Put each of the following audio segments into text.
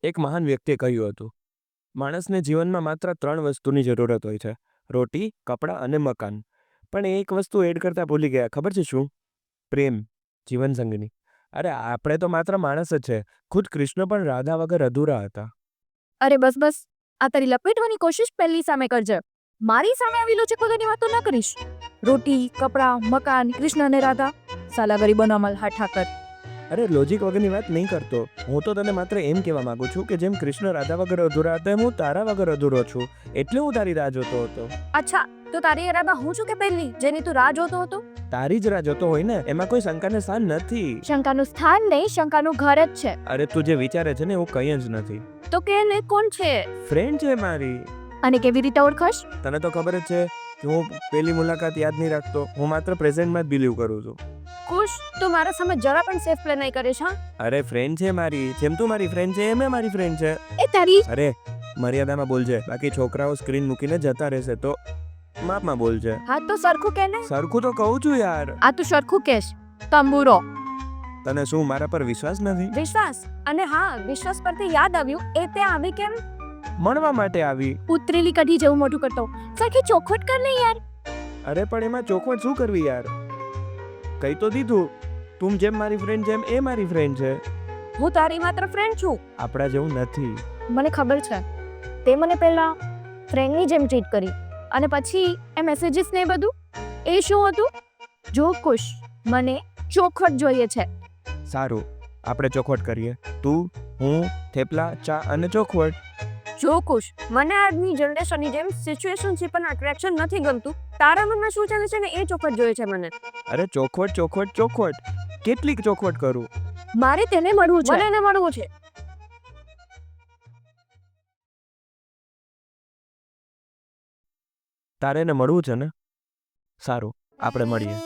એક મહાન વ્યક્તિએ કહ્યું હતું, માણસને જીવનમાં માત્ર 3 વસ્તુની જરૂરત હોય છે: રોટી, કપડાં અને મકાન. પણ એ એક વસ્તુ એડ કરતા ભૂલી ગયા. ખબર છે શું? પ્રેમ, જીવનસંગની. અરે આપણે તો માત્ર માણસ જ છે. ખુદ કૃષ્ણ પણ રાધા વગર અધૂરા હતા. અરે બસ બસ, આ તારી લપેટવાની કોશિશ પહેલી સામે કરજે. મારી સામે આવી લોચક વગરની વાતો ન કરીશ. રોટી, કપડાં, મકાન, કૃષ્ણ અને રાધા, સાલા ગરીબોનો અમલ હા ઠાકર. અરે લોજિક વગરની વાત નહીં કરતો. હું તો તને માત્ર એમ કહેવા માંગુ છું કે જેમ કૃષ્ણ રાધા વગર અધૂરા હતા એમ હું તારા વગર અધૂરો છું. એટલે હું તારી રાહ જોતો હતો. અચ્છા, તો તારી ઈરાદા હું છું કે પહેલી જેની તું રાહ જોતો હતો? તારી જ રાહ જોતો હોય ને, એમાં કોઈ શંકાને સ્થાન નથી. શંકાનું સ્થાન નહીં, શંકાનું ઘર જ છે. અરે તું જે વિચારે છે ને એવું કંઈ જ નથી. તો કે ને કોણ છે? ફ્રેન્ડ છે મારી. અને કેવી રીતે ઓળખશ? તને તો ખબર જ છે કે હું પેલી મુલાકાત યાદ નહીં રાખતો. હું માત્ર પ્રેઝન્ટમાં જ બિલીવ કરું છું. ખુશ, તું મારા સામે જરા પણ સેફ પ્લે નહીં કરીશ હા? અરે ફ્રેન્ડ છે મારી. જેમ તું મારી ફ્રેન્ડ છે એમ એ મારી ફ્રેન્ડ છે. એ તારી. અરે મર્યાદામાં બોલજે, બાકી છોકરાઓ સ્ક્રીન મૂકીને જતા રહેશે. તો માપમાં બોલજે. હા તો સરખું કે ને. સરખું તો કહું છું યાર. આ તું સરખું કેશ. તંબુરો. તને શું મારા પર વિશ્વાસ નથી? વિશ્વાસ. અને હા, વિશ્વાસ પરથી યાદ આવ્યું, એ તે આવી કેમ? મળવા માટે આવી. ઉતરેલી કઢી જેવું મોઢું કરતો. સરખી ચોખવટ કર ને યાર. અરે પણ એમાં ચોખવટ શું કરવી યાર? કઈ તો દીધું. તું જેમ મારી ફ્રેન્ડ જેમ એ મારી ફ્રેન્ડ છે. હું તારી માત્ર ફ્રેન્ડ છું. આપણા જેવું નથી. મને ખબર છે. તે મને પહેલા ફ્રેન્ડની જેમ ટ્રીટ કરી અને પછી એ મેસેજીસ ને બધું, એ શું હતું? જો ખુશ, મને ચોખવટ જોઈએ છે. સારું, આપણે ચોખવટ કરીએ. તું, હું, થેપલા, ચા અને ચોખવટ. જો ખુશ, મને આજની જનરેશનની જેમ સિચ્યુએશનશીપ અને અટ્રેક્શન નથી ગમતું. તારા મનમાં શું ચાલે છે ને એ ચોખવટ જોઈએ છે મને. અરે ચોખવટ ચોખવટ ચોખવટ. કેટલીક ચોખવટ કરું? મારે તેને મળવું છે. મને એને મળવું છે. તારે એને મળવું છે ને? સારું, આપણે મળીએ.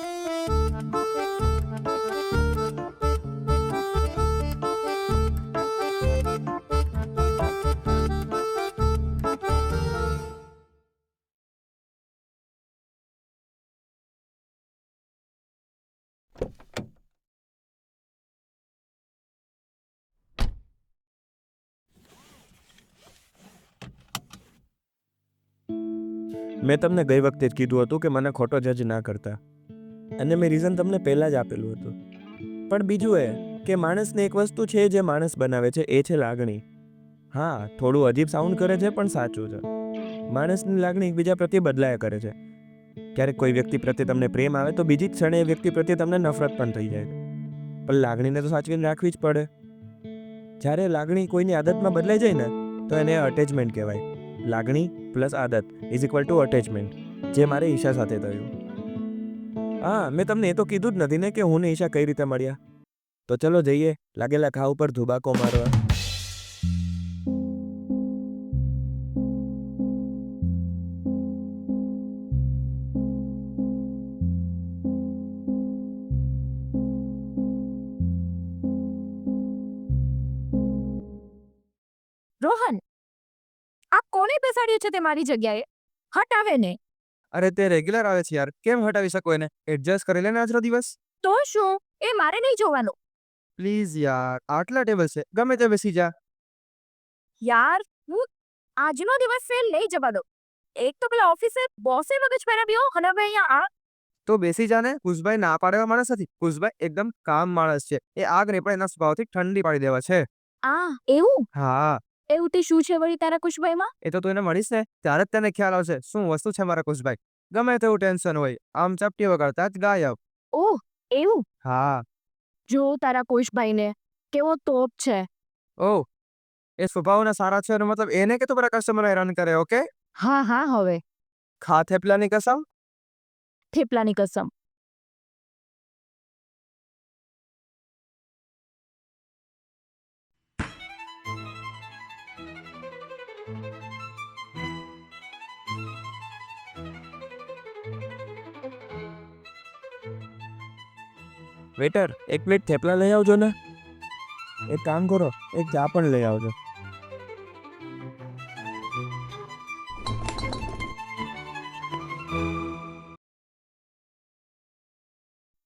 મેં તમને ગઈ વખતે જ કીધું હતું કે મને ખોટો જજ ના કરતા, અને મેં રીઝન તમને પહેલાં જ આપેલું હતું. પણ બીજું એ કે માણસને એક વસ્તુ છે જે માણસ બનાવે છે, એ છે લાગણી. હા, થોડું અજીબ સાઉન્ડ કરે છે પણ સાચું છે. માણસની લાગણી એકબીજા પ્રત્યે બદલાયા કરે છે. ક્યારેક કોઈ વ્યક્તિ પ્રત્યે તમને પ્રેમ આવે તો બીજી જ ક્ષણે એ વ્યક્તિ પ્રત્યે તમને નફરત પણ થઈ જાય છે. પણ લાગણીને તો સાચવીને રાખવી જ પડે. જ્યારે લાગણી કોઈની આદતમાં બદલાઈ જાય ને, તો એને અટેચમેન્ટ કહેવાય. લાગણી પ્લસ આદત ઇઝ ઇક્વલ ટુ અટેચમેન્ટ, જે મારે ઈશા સાથે થયું. હા, મેં તમને એ તો કીધું જ નથી ને કે હું ને ઈશા કઈ રીતે મળ્યા. તો ચલો જઈએ લાગેલા ઘા ઉપર ધુબાકો મારવા. રોહન, આ કોને બેસાડ્યું છે તે મારી જગ્યાએ? હટાવે ને. અરે તે રેગ્યુલર આવે છે યાર, કેમ હટાવી શકો એને? એડજસ્ટ કરી લે ને આજનો દિવસ. તો શું? એ મારે નહીં જોવાનું. પ્લીઝ યાર, આટલા ટેબલ છે, ગમે તે બેસી જા. યાર, હું આજનો દિવસ ફેલ નહીં જવા દઉં. એક તો પેલા ઓફિસે બોસે મગજ ફેરવ્યો અને હવે અહીંયા આ. તો બેસી જા ને. કુશભાઈ ના પાડેવા માણસ નથી. કુશભાઈ એકદમ કામ માણસ છે. એ આગને પણ એના સ્વભાવથી ઠંડી પાડી દેવા છે. આ એવું? હા, એવું તે શું છે વળી તારા કુશભાઈમાં? એ તો તું એને મળીશ ને ત્યારે જ તને ખ્યાલ આવશે શું વસ્તુ છે મારા કુશભાઈ. ગમે તેવું ટેન્શન હોય, આમ ચપટી વગાડતા જ ગાયબ. ઓહ, એવું? હા. જો તારા કુશભાઈને કેવો તોપ છે. ઓહ, એ સ્વભાવના સારા છે એનો મતલબ એને કે તું બધા કસ્ટમર હેરાન કરે. ઓકે, હા હા, હવે ખા થેપલાની કસમ. થેપલાની કસમ. વેટર, એક પ્લેટ થેપલા લઈ આવજો ને. એક કામ કરો, એક ચા પણ લઈ આવજો.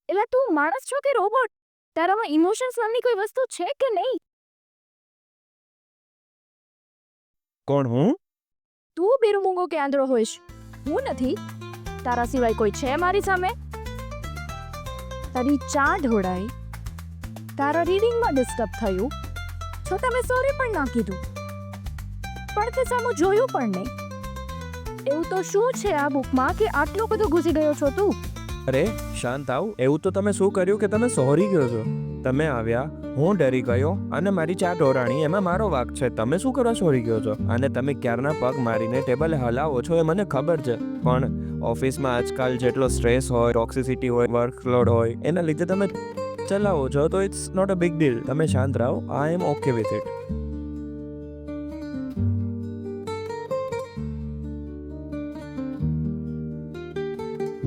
એટલે તું માણસ છો કે રોબોટ? તારામાં ઇમોશન્સ નામની કોઈ વસ્તુ છે કે નહીં? કોણ હું? તું બેરું મૂંગો કે આંધળો હોઈશ? હું નથી. તારા સિવાય કોઈ છે મારી સામે? તારી ચા ઢોળાઈ, તારા રીડિંગમાં ડિસ્ટર્બ થયું, તો તમે સોરી પણ ના કીધું, પણ તે સામું જોયું પણ નહીં. એવું તો શું છે આ બુકમાં કે આટલો બધો ઘૂસી ગયો છો તું? અરે શાંત આવ. એવું તો તમે શું કર્યું કે તમે સોરી કહો છો? તમે આવ્યા, હું ડરી ગયો અને મારી ચા ઢોરાણી, એમાં મારો વાંક છે. તમે શું કરવા સોરી કહો છો? અને તમે ક્યારના પગ મારીને ટેબલે હલાવો છો એ મને ખબર છે, પણ ઓફિસમાં આજકાલ જેટલો સ્ટ્રેસ હોય, ટોક્સિસિટી હોય, વર્કલોડ હોય, એના લીધે તમે ચલાવો છો, તો it's not a big deal. તમે શાંત રહો. I am okay with it.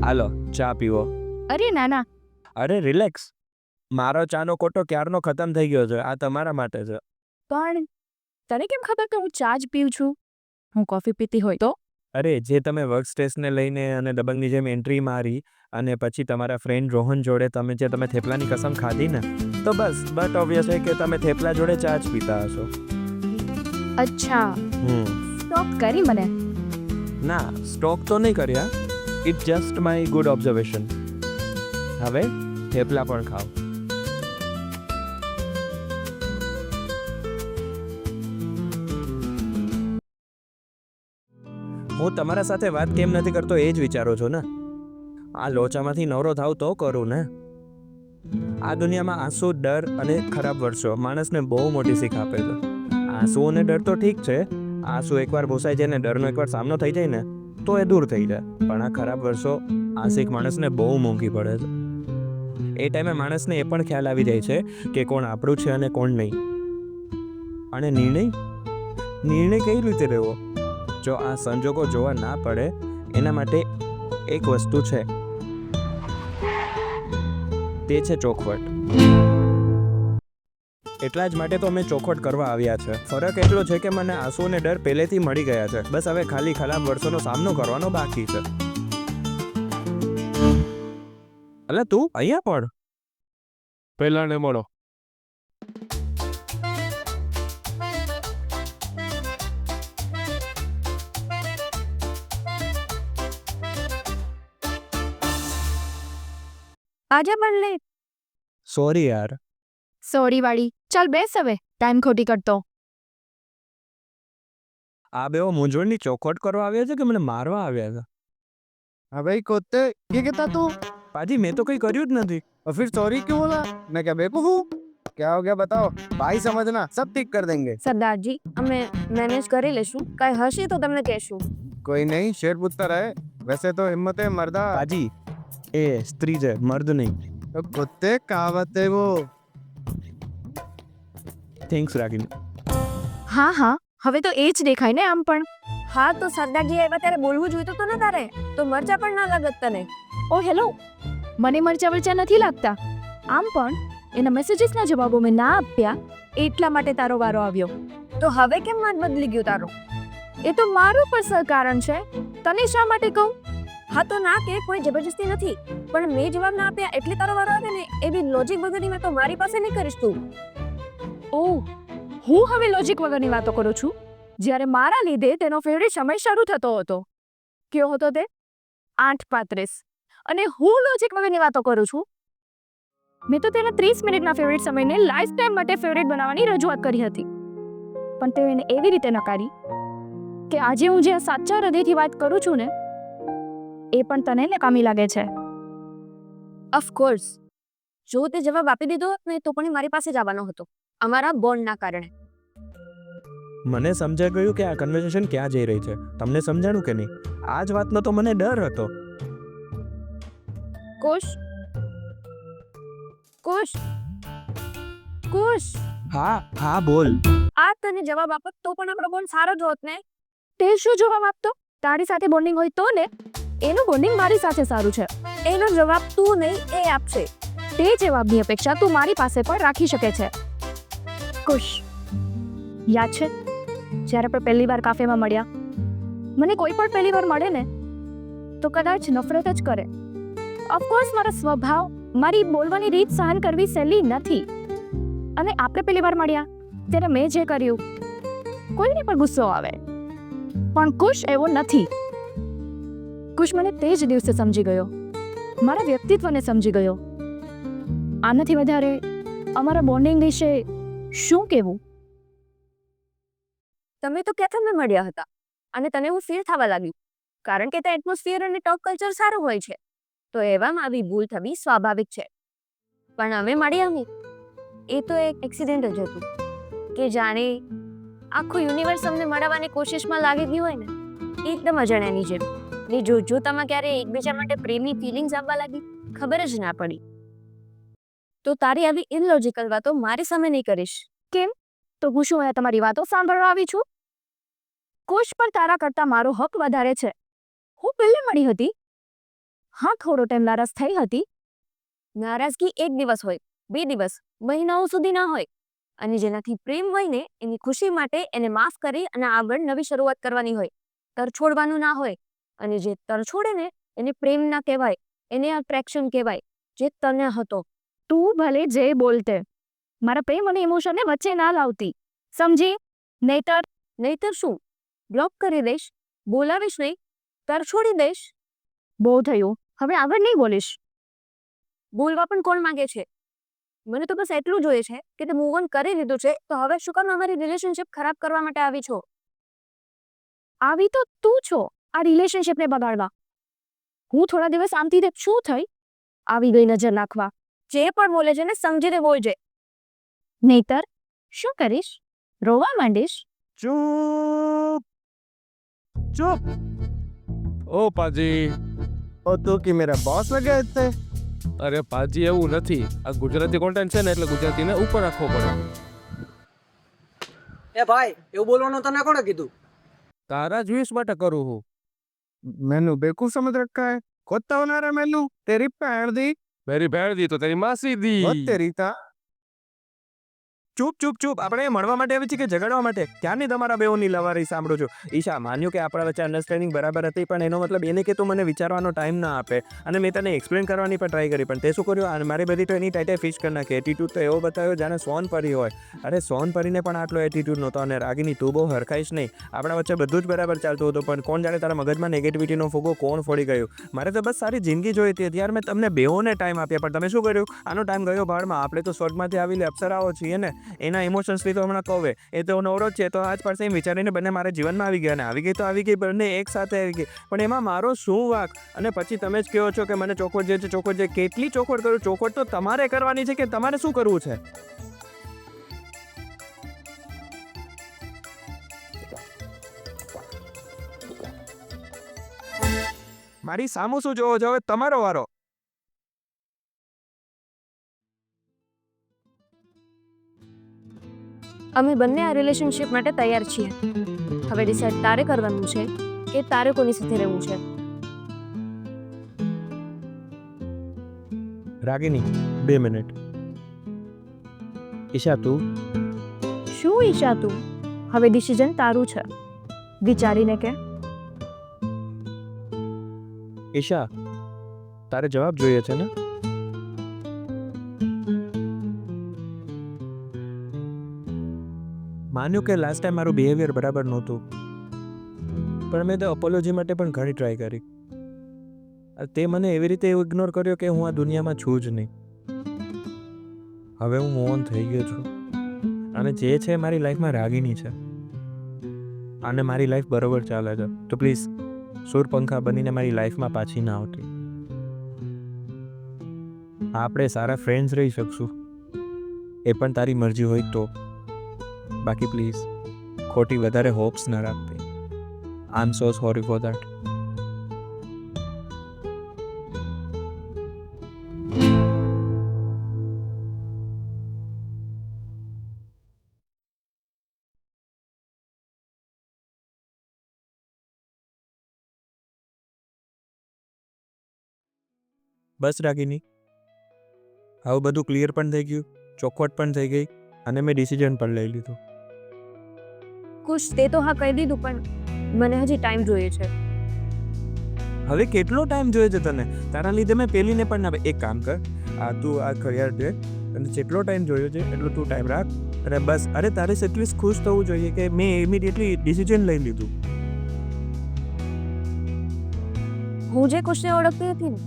હાલો ચા પીવો. અરે નાના, અરે રિલેક્સ. મારો ચાનો કોટો ક્યારનો ખતમ થઈ ગયો છે. આ તમારા માટે છે. પણ તને કેમ ખબર કે હું ચા જ પીઉં છું? હું કોફી પીતી હોય તો? અરે જે તમે વર્ક સ્ટ્રેસને લઈને અને દબંગની જેમ એન્ટ્રી મારી અને પછી તમારા ફ્રેન્ડ રોહન જોડે તમે થેપલાની કસમ ખાધી ને, તો બટ ઓબ્વિયસ છે કે તમે થેપલા જોડે ચા જ પીતા હશો. અચ્છા, સ્ટોપ કરી મને. ના, સ્ટોક તો નહીં કર્યા. It just my good observation. હવે થેપલા પણ ખાઓ. હું તમારા સાથે વાત કેમ નથી કરતો એ જ વિચારો છો ને? આ લોચામાંથી નવરો થાવ તો કરું ને. આ દુનિયામાં આંસુ, ડર અને ખરાબ વર્ષો માણસને બહુ મોટી શીખ આપે છે. આંસુ અને ડર તો ઠીક છે. આંસુ એકવાર ભૂસાઈ જાય ને ડરનો એકવાર સામનો થઈ જાય ને તો એ દૂર થઈ જાય. પણ આ ખરાબ વર્ષો, આ શીખ માણસને બહુ મોંઘી પડે છે. એ ટાઈમે માણસને એ પણ ખ્યાલ આવી જાય છે કે કોણ આપણું છે અને કોણ નહીં. અને નિર્ણય કઈ રીતે લેવો? જો આ સંજોગો જોવા ના પડે એના માટે એક વસ્તુ છે, તે છે ચોખવટ. એટલા જ માટે તો અમે ચોખવટ કરવા આવ્યા છે. ફરક એટલો છે કે મને આંસુ અને ડર પહેલેથી મળી ગયા છે. બસ હવે ખાલી ખરાબ વર્ષોનો સામનો કરવાનો બાકી છે. અલે તું અહીંયા પડ. પહેલાને મળો. આજા પણ લે. સોરી યાર. સોરી વાળી. ચાલ બેસ હવે, ટાઈમ ખોટી કરતો. આ બેઓ મૂંઝવણની ચોખવટ કરવા આવ્યા છે કે મને મારવા આવ્યા છે? हाँ भाई कुत्ते, ये क्या था तू? પાજી મેં તો કંઈ કર્યું જ નથી. और फिर सॉरी क्यों बोला? मैं क्या बेवकूफ हूँ? क्या हो गया बताओ. भाई समझना, सब ठीक कर देंगे. સરદારજી, અમે મેનેજ કરી લેશું. કાંઈ હશે તો તમને કહેશું. कोई नहीं, शेर पूछता रहे. वैसे तो हिम्मत है मर्दा. પાજી એ સ્ત્રી છે, મર્દ નહીં. तो कुत्ते कहावत है वो. થેન્ક્સ રાગીની. હા, હવે તો એ જ દેખાય ને આમ પણ. હા તો સરદારજી આવ્યા ત્યારે બોલવું જોઈતું તો ને તારે, તો મરચા પણ ના લાગત તને. ઓ હેલો, મને મરચા નથી લાગતા. આમ પણ એના મેસેજીસના જવાબો મેં ના આપ્યા એટલા માટે તારો વારો આવ્યો. તો હવે કેમ મત બદલી ગયો તારો? એ તો મારું પર્સનલ કારણ છે. તને શા માટે કહું? હા તો ના કે, કોઈ જબરજસ્તી નથી, પણ મેં જવાબ ના આપ્યા એટલે તારો વારો આવે ને. એવી લોજિક વગરની વાતો મારી પાસે નહીં કરીશ તું. ઓહ, હું હવે લોજિક વગરની વાતો કરું છું? જ્યારે મારા લીધે તેનો ફેવરેટ સમય શરૂ થતો હતો. કયો હતો તે? 8:35. અને હું લોજિક વગરની વાતો કરું છું? મેં તો તેના 30 મિનિટના ફેવરેટ સમયને લાઈફ ટાઈમ માટે ફેવરેટ બનાવવાની રજૂઆત કરી હતી, પણ તે એને એવી રીતે નકારી કે આજે હું જે સાચા હૃદયથી વાત કરું છું ને એ પણ તને નકામી લાગે છે. ઓફકોર્સ, જો તે જવાબ આપી દીધો હોત ને તો પણ મારી પાસે જ આવવાનો હતો, અમારા બોન્ડના કારણે. મને સમજાઈ ગયું કે આ કન્વર્સેશન ક્યાં જઈ રહી છે. તમને સમજાણું કે નહીં? આ જ વાતનો તો મને ડર હતો. કુશ, હા બોલ. આ તને જવાબ આપત તો પણ આપણો બોન્ડ સારો જ હોત ને. તે શું જવાબ આપતો? તારી સાથે બોન્ડિંગ હોય તો ને. એનું બોન્ડિંગ મારી સાથે સારું છે. એનો જવાબ તું નહીં એ આપશે. તે જવાબની અપેક્ષા તું મારી પાસે પણ રાખી શકે છે. કુશ, યાદ છે જ્યારે આપણે પહેલી વાર કાફેમાં મળ્યા? મને કોઈ પણ પહેલી વાર મળે ને તો કદાચ નફરત જ કરે. ઓફકોર્સ મારો સ્વભાવ, મારી બોલવાની રીત સહન કરવી સહેલી નથી. અને આપણે પહેલી વાર મળ્યા ત્યારે મેં જે કર્યું કોઈને પણ ગુસ્સો આવે, પણ કુશ એવો નથી. કુશ મને તે જ દિવસે સમજી ગયો, મારા વ્યક્તિત્વને સમજી ગયો. આનાથી વધારે અમારા બોન્ડિંગ વિશે શું કહેવું? તમે તો ક્યાં તમે મળ્યા હતા અને તને એવું ફીલ થવા લાગ્યું કારણ કે તે એટમોસ્ફિયર અને ટોક કલ્ચર સારું હોય છે, તો એવામાં આવી ભૂલ થવી સ્વાભાવિક છે. પણ અમે મળ્યા નહીં, એ તો એક એક્સિડન્ટ જ હતું કે જાણે આખું યુનિવર્સ અમને મળવાની કોશિશમાં લાગી ગયું હોય ને, એકદમ અજાણ્યાની જેમ. ને જોતામાં ક્યારે એકબીજા માટે પ્રેમની ફિલિંગ્સ આવવા લાગી, ખબર જ ના પડી. તો તારી આવી ઇનલોજિકલ વાતો મારી સામે નહીં કરીશ. કેમ? તો હું શું અહીંયા તમારી વાતો સાંભળવા આવી છું? કુશ પર તારા કરતાં મારો હક વધારે છે. હું પહેલે મળી હતી, હા થોડો ટાઈમ નારાજ થઈ હતી. નારાજગી એક દિવસ હોય, 2 દિવસ, મહિનાઓ સુધી ના હોય. અને જેનાથી પ્રેમ હોય ને એની ખુશી માટે એને માફ કરી અને આગળ નવી શરૂઆત કરવાની હોય, તરછોડવાનું ના હોય. અને જે તરછોડે ને એને પ્રેમ ના કહેવાય, એને અટ્રેક્શન કહેવાય, જે તને હતો. તું ભલે જે બોલતે, મારા પ્રેમ અને ઇમોશનને વચ્ચે ના લાવતી, સમજી? નહીતર શું? બ્લોક કરી દઈશ, બોલાવીશ નહીં, તરછોડી દઈશ. બહુ થયું, હવે આગળ નહીં બોલીશ. બોલવા પણ કોણ માંગે છે? મને તો બસ એટલું જોઈએ છે કે તે મૂવ ઓન કરી લીધું છે, તો હવે શું કામ અમારી રિલેશનશિપ ખરાબ કરવા માટે આવી છો? આવી તો તું છો આ રિલેશનશિપને બગાડવા. હું થોડા દિવસ આમથી શું થઈ આવી ગઈ નજર નાખવા. જે પણ બોલે છે ને સમજીને બોલજે, નહીતર શું કરીશ? રોવા માંડીશ. ચૂપ ચૂપ. ઓ પાજી, ઓ તું કે મેરા બોસ લગે ઇતને? અરે પાજી એવું નથી, આ ગુજરાતી કોન્ટેન્ટ છે ને એટલે ગુજરાતીને ઉપર રાખવો પડે. એ ભાઈ, એવું બોલવાનું તને કોણે કીધું? તારા જ વિશ માટે કરું હું. मैंने बेवकूफ समझ रखा है, खुद तो बना रहा मैनू, तेरी भैन दी મેરી ભેળ દી તો તેરી માસી દી. बहुत तेरी था. ચૂપ ચૂપ ચૂપ. આપણે મળવા માટે આવી છે કે ઝઘડવા માટે? ક્યારની તમારા બેઓની લવારી સાંભળું છું. ઈશા, માન્યું કે આપણા વચ્ચે અન્ડરસ્ટેન્ડિંગ બરાબર હતી, પણ એનો મતલબ એને કે તું મને વિચારવાનો ટાઈમ ના આપે. અને મેં તને એક્સપ્લેન કરવાની પણ ટ્રાય કરી, પણ તે શું કર્યું? અને મારી બધી તો એની ટાઈટે ફિશ કરી નાખી. એટીટ્યુડ તો એવો બતાવ્યો જાણે સોન પરી હોય. અરે સોન પરીને પણ આટલો એટીટ્યુડ નહોતો. અને રાગીની તું બહુ હરખાઈશ નહીં. આપણા વચ્ચે બધું જ બરાબર ચાલતું હતું, પણ કોણ જાણે તારા મગજમાં નેગેટિવિટીનો ફૂગો કોણ ફોડી ગયું. મારે તો બસ સારી જિંદગી જોઈ હતી, ત્યારે મેં તમને બેઓને ટાઈમ આપ્યા, પણ તમે શું કર્યું? આનો ટાઈમ ગયો ભાડમાં. આપણે તો સ્વર્ગમાંથી આવેલી અપ્સરાઓ છીએ ને, એના ઇમોશન્સ તો હમણાં કહે એ તો નવરો છે, તો આજ પાસે એમ વિચારીને બંને મારા જીવનમાં આવી ગયા. અને આવી ગઈ તો આવી ગઈ, બંને એક સાથે આવી ગઈ, પણ એમાં મારો શું વાંક? અને પછી તમે જ કહો છો કે મને ચોખવટ જે છે ચોખવટ જે. કેટલી ચોખવટ કરું? ચોખવટ તો તમારે કરવાની છે કે તમારે શું કરવું છે? મારી સામું શું જોવો છો? હવે તમારો વારો. અમે બંને આ રિલેશનશિપ માટે તૈયાર છીએ. હવે ડિસાઈડ તારે કરવાનું છે કે તારે કોની સાથે રહેવું છે. રાગિની, 2 મિનિટ. ઈશા, તું શું ઈશા તું? હવે ડિસિઝન તારું છે, વિચારીને કે. ઈશા, તારે જવાબ જોઈએ છે ને? માન્યું કે લાસ્ટ ટાઈમ મારું બિહેવિયર બરાબર નહોતું, પણ મેં તો અપોલોજી માટે પણ ઘણી ટ્રાય કરી. તે મને એવી રીતે ઇગ્નોર કર્યો કે હું આ દુનિયામાં છું જ નહીં. હવે હું મૂવ ઓન થઈ ગયો છું, અને જે છે મારી લાઈફમાં રાગિની છે, અને મારી લાઈફ બરોબર ચાલે છે. તો પ્લીઝ સૂરપંખા બનીને મારી લાઈફમાં પાછી ના આવતી. આપણે સારા ફ્રેન્ડ્સ રહી શકશું, એ પણ તારી મરજી હોય તો. બાકી પ્લીઝ ખોટી વધારે હોપ્સ ના રાખતી. આઈ એમ સો સોરી ફોર દેટ. બસ રાગિની, આવું બધું ક્લિયર પણ થઈ ગયું, ચોખવટ પણ થઈ ગઈ, અને મેં ડિસિઝન પણ લઈ લીધું. કુશ, તે તો હા કહી દીધું, પણ મને હજી ટાઈમ જોઈએ છે. હવે કેટલો ટાઈમ જોઈએ છે તને? તારા લીધે મેં પેલીને પણ ના. એક કામ કર, તું આ કરિયર દે, અને જેટલો ટાઈમ જોયો છે એટલો તું ટાઈમ રાખ, અને બસ અરે તારે એટલીસ્ટ ખુશ થવું જોઈએ કે મેં ઇમિડિયેટલી ડિસિઝન લઈ લીધું. હું જે કુશને ઓળખતી હતી ને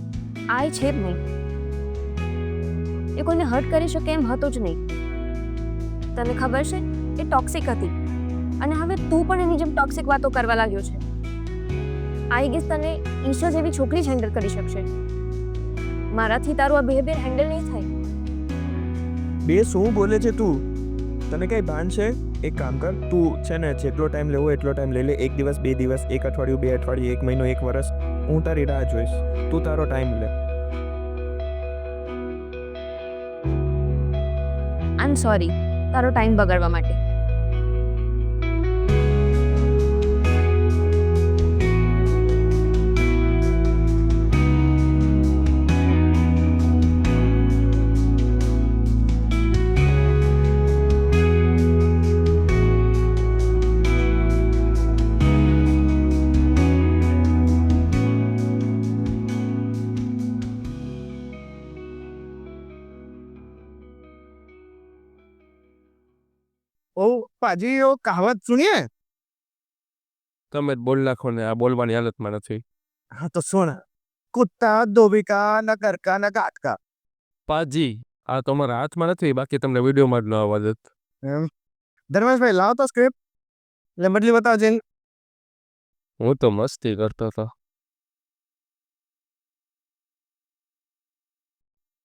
આ એ છે જ નહીં. એ કોઈને હર્ટ કરી શકે એમ હતો જ નહીં. તને ખબર છે એ ટોક્સિક હતી અને હવે તું પણ એની જેમ ટોક્સિક વાતો કરવા લાગ્યો છે. આઈ ગેસ તને ઈશા જેવી છોકરી જ હેન્ડલ કરી શકશે. મારાથી તારું આ બિહેવિયર હેન્ડલ નહીં થાય. બે શું બોલે છે તું? તને કઈ ભાન છે? એક કામ કર, તું છે ને જેટલો ટાઈમ લેવો એટલો ટાઈમ લઈ લે. 1 દિવસ 2 દિવસ 1 અઠવાડિયું 2 અઠવાડિયું 1 મહિનો 1 વર્ષ, હું તારી રાહ જોઈશ. તું તારો ટાઈમ લે. આઈ એમ સોરી તારો ટાઈમ બગાડવા માટે. ઓ પાજી ઓ કહાવત સુણીએ. તમે જ બોલ નાખો ને આ બોલવાની હાલતમાં નથી. હા તો સુણ, કુત્તા ધોબિકા ન કરકા ન ગાટકા. પાજી આ તમારા હાથમાં નથી, બાકી તમને વિડીયોમાં જ ન આવવા દેત. એમ ધર્મેશભાઈ લાવો તો સ્ક્રિપ્ટ એટલે બદલી બતાવો છે. હું તો મસ્તી કરતો હતો.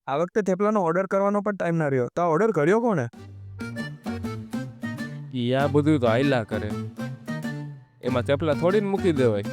આ વખતે થેપલાનો ઓર્ડર કરવાનો પણ ટાઈમ ના રહ્યો. તો આ ઓર્ડર કર્યો કોણે? ઈ આ બધું તો હાયલા કરે, એમાં ચપલા થોડી ને મૂકી દેવાય.